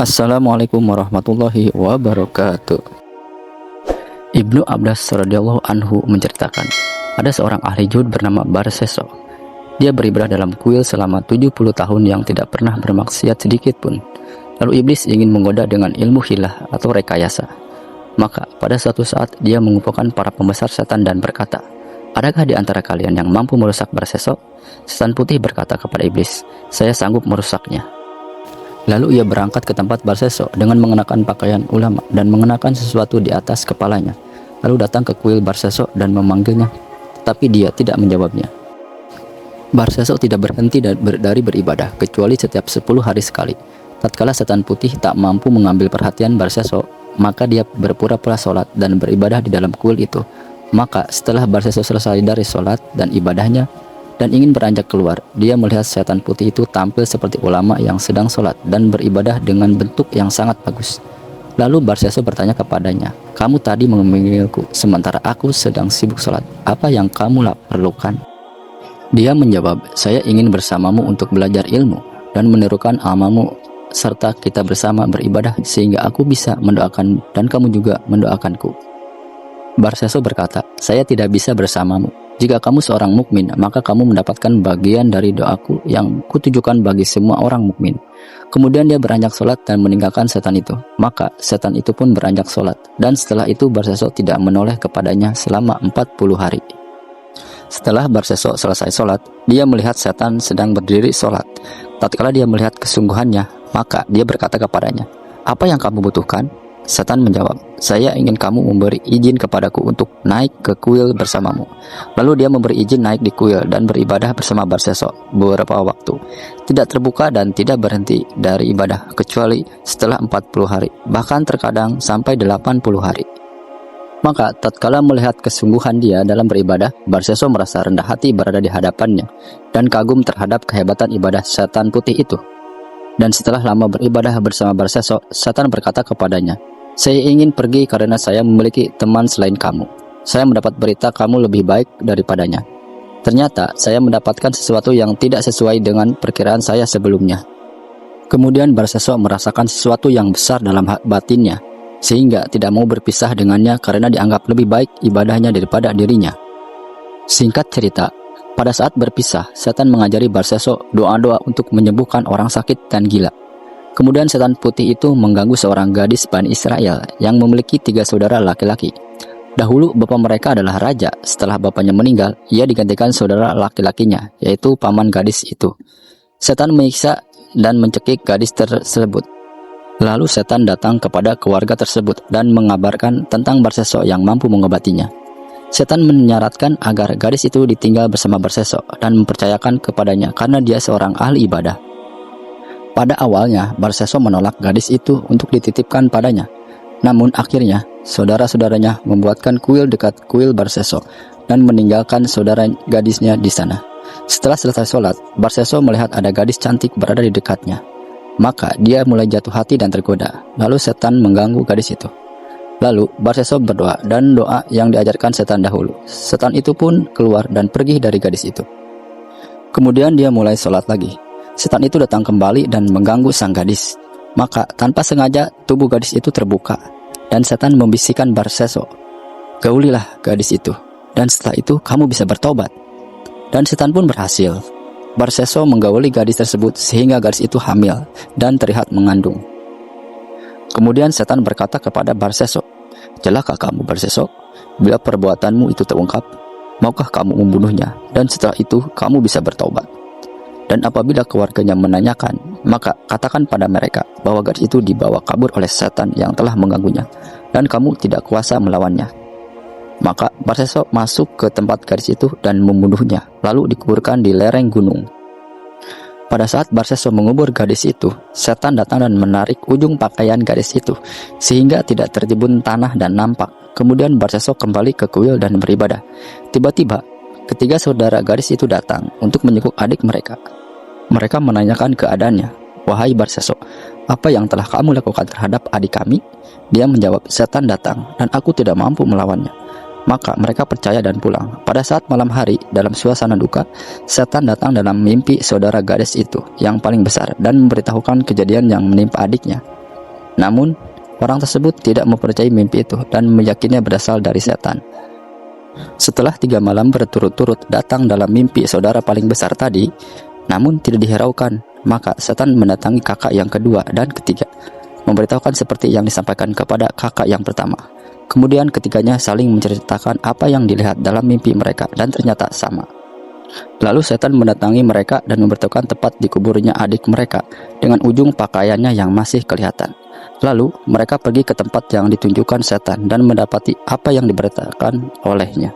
Assalamualaikum warahmatullahi wabarakatuh. Ibnu Abbas radhiyallahu anhu menceritakan, ada seorang ahli zuhud bernama Barseso. Dia beribadah dalam kuil selama 70 tahun yang tidak pernah bermaksiat sedikit pun. Lalu iblis ingin menggoda dengan ilmu hilah atau rekayasa. Maka pada suatu saat dia mengumpulkan para pembesar setan dan berkata, "Adakah di antara kalian yang mampu merusak Barseso?" Setan putih berkata kepada iblis, "Saya sanggup merusaknya." Lalu ia berangkat ke tempat Barseso dengan mengenakan pakaian ulama dan mengenakan sesuatu di atas kepalanya. Lalu datang ke kuil Barseso dan memanggilnya, tapi dia tidak menjawabnya. Barseso tidak berhenti dari beribadah, kecuali setiap 10 hari sekali. Tatkala setan putih tak mampu mengambil perhatian Barseso, maka dia berpura-pura sholat dan beribadah di dalam kuil itu. Maka setelah Barseso selesai dari sholat dan ibadahnya, dan ingin beranjak keluar, dia melihat setan putih itu tampil seperti ulama yang sedang sholat dan beribadah dengan bentuk yang sangat bagus. Lalu Barseso bertanya kepadanya, "Kamu tadi memanggilku sementara aku sedang sibuk sholat. Apa yang kamu perlukan?" Dia menjawab, "Saya ingin bersamamu untuk belajar ilmu dan menirukan amalmu, serta kita bersama beribadah sehingga aku bisa mendoakan dan kamu juga mendoakanku." Barseso berkata, "Saya tidak bisa bersamamu. Jika kamu seorang mukmin, maka kamu mendapatkan bagian dari doaku yang kutujukan bagi semua orang mukmin." Kemudian dia beranjak sholat dan meninggalkan setan itu. Maka setan itu pun beranjak sholat, dan setelah itu Barseso tidak menoleh kepadanya selama 40 hari. Setelah Barseso selesai sholat, dia melihat setan sedang berdiri sholat. Tatkala dia melihat kesungguhannya, maka dia berkata kepadanya, "Apa yang kamu butuhkan?" Setan menjawab, "Saya ingin kamu memberi izin kepadaku untuk naik ke kuil bersamamu." Lalu dia memberi izin naik di kuil dan beribadah bersama Barseso beberapa waktu. Tidak terbuka dan tidak berhenti dari ibadah kecuali setelah 40 hari, bahkan terkadang sampai 80 hari. Maka tatkala melihat kesungguhan dia dalam beribadah, Barseso merasa rendah hati berada di hadapannya dan kagum terhadap kehebatan ibadah setan putih itu. Dan setelah lama beribadah bersama Barseso, setan berkata kepadanya, "Saya ingin pergi karena saya memiliki teman selain kamu. Saya mendapat berita kamu lebih baik daripadanya. Ternyata saya mendapatkan sesuatu yang tidak sesuai dengan perkiraan saya sebelumnya." Kemudian Barseso merasakan sesuatu yang besar dalam batinnya, sehingga tidak mau berpisah dengannya karena dianggap lebih baik ibadahnya daripada dirinya. Singkat cerita, pada saat berpisah, setan mengajari Barseso doa-doa untuk menyembuhkan orang sakit dan gila. Kemudian setan putih itu mengganggu seorang gadis Bani Israel yang memiliki 3 saudara laki-laki. Dahulu bapak mereka adalah raja. Setelah bapaknya meninggal, ia digantikan saudara laki-lakinya, yaitu paman gadis itu. Setan menyiksa dan mencekik gadis tersebut. Lalu setan datang kepada keluarga tersebut dan mengabarkan tentang Barseso yang mampu mengobatinya. Setan menyarankan agar gadis itu ditinggal bersama Barseso dan mempercayakan kepadanya karena dia seorang ahli ibadah. Pada awalnya, Barseso menolak gadis itu untuk dititipkan padanya. Namun akhirnya, saudara-saudaranya membuatkan kuil dekat kuil Barseso dan meninggalkan saudara gadisnya di sana. Setelah selesai sholat, Barseso melihat ada gadis cantik berada di dekatnya. Maka dia mulai jatuh hati dan tergoda. Lalu setan mengganggu gadis itu. Lalu Barseso berdoa dan doa yang diajarkan setan dahulu. Setan itu pun keluar dan pergi dari gadis itu. Kemudian dia mulai sholat lagi. Setan itu datang kembali dan mengganggu sang gadis. Maka tanpa sengaja tubuh gadis itu terbuka, dan setan membisikkan Barseso, "Gaulilah gadis itu, dan setelah itu kamu bisa bertobat." Dan setan pun berhasil. Barseso menggauli gadis tersebut sehingga gadis itu hamil dan terlihat mengandung. Kemudian setan berkata kepada Barseso, "Celaka kamu Barseso, bila perbuatanmu itu terungkap, maukah kamu membunuhnya dan setelah itu kamu bisa bertobat? Dan apabila keluarganya menanyakan, maka katakan pada mereka bahwa gadis itu dibawa kabur oleh setan yang telah mengganggunya dan kamu tidak kuasa melawannya." Maka Barseso masuk ke tempat gadis itu dan membunuhnya, lalu dikuburkan di lereng gunung. Pada saat Barseso mengubur gadis itu, setan datang dan menarik ujung pakaian gadis itu sehingga tidak tertimbun tanah dan nampak. Kemudian Barseso kembali ke kuil dan beribadah. Tiba-tiba, ketiga saudara gadis itu datang untuk menjenguk adik mereka. Mereka menanyakan keadaannya. "Wahai Barseso, apa yang telah kamu lakukan terhadap adik kami?" Dia menjawab, "Setan datang dan aku tidak mampu melawannya." Maka mereka percaya dan pulang. Pada saat malam hari, dalam suasana duka, setan datang dalam mimpi saudara gadis itu yang paling besar dan memberitahukan kejadian yang menimpa adiknya. Namun, orang tersebut tidak mempercayai mimpi itu dan meyakininya berasal dari setan. Setelah 3 malam berturut-turut datang dalam mimpi saudara paling besar tadi, namun tidak dihiraukan, maka setan mendatangi kakak yang kedua dan ketiga, memberitahukan seperti yang disampaikan kepada kakak yang pertama. Kemudian ketiganya saling menceritakan apa yang dilihat dalam mimpi mereka dan ternyata sama. Lalu setan mendatangi mereka dan memberitahukan tepat di kuburnya adik mereka dengan ujung pakaiannya yang masih kelihatan. Lalu mereka pergi ke tempat yang ditunjukkan setan dan mendapati apa yang diberitakan olehnya.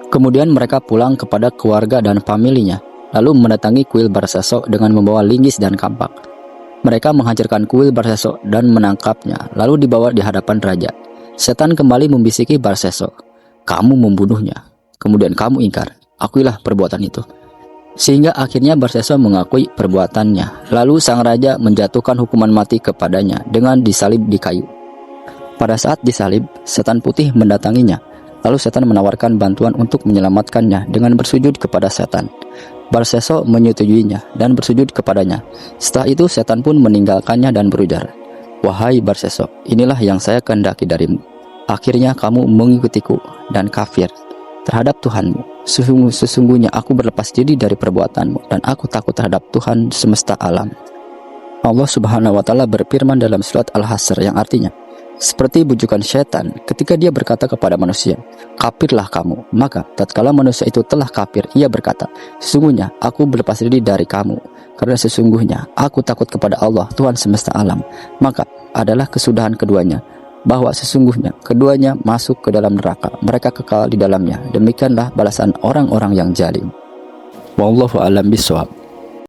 Kemudian mereka pulang kepada keluarga dan familinya, lalu mendatangi kuil Barseso dengan membawa linggis dan kampak. Mereka menghancurkan kuil Barseso dan menangkapnya, lalu dibawa di hadapan raja. Setan kembali membisiki Barseso, "Kamu membunuhnya, kemudian kamu ingkar, akuilah perbuatan itu." Sehingga akhirnya Barseso mengakui perbuatannya. Lalu sang raja menjatuhkan hukuman mati kepadanya dengan disalib di kayu. Pada saat disalib, setan putih mendatanginya. Lalu setan menawarkan bantuan untuk menyelamatkannya dengan bersujud kepada setan. Barseso menyetujuinya dan bersujud kepadanya. Setelah itu setan pun meninggalkannya dan berujar, "Wahai Barseso, inilah yang saya kehendaki darimu. Akhirnya kamu mengikutiku dan kafir terhadap Tuhanmu. Sesungguhnya aku berlepas diri dari perbuatanmu dan aku takut terhadap Tuhan semesta alam." Allah Subhanahu wa Ta'ala berfirman dalam surat Al-Hasr yang artinya, seperti bujukan syaitan ketika dia berkata kepada manusia, "Kafirlah kamu." Maka tatkala manusia itu telah kafir, ia berkata, "Sesungguhnya aku berlepas diri dari kamu, karena sesungguhnya aku takut kepada Allah Tuhan semesta alam." Maka adalah kesudahan keduanya, bahwa sesungguhnya keduanya masuk ke dalam neraka, mereka kekal di dalamnya. Demikianlah balasan orang-orang yang zalim. Wallahu a'lam bishawab.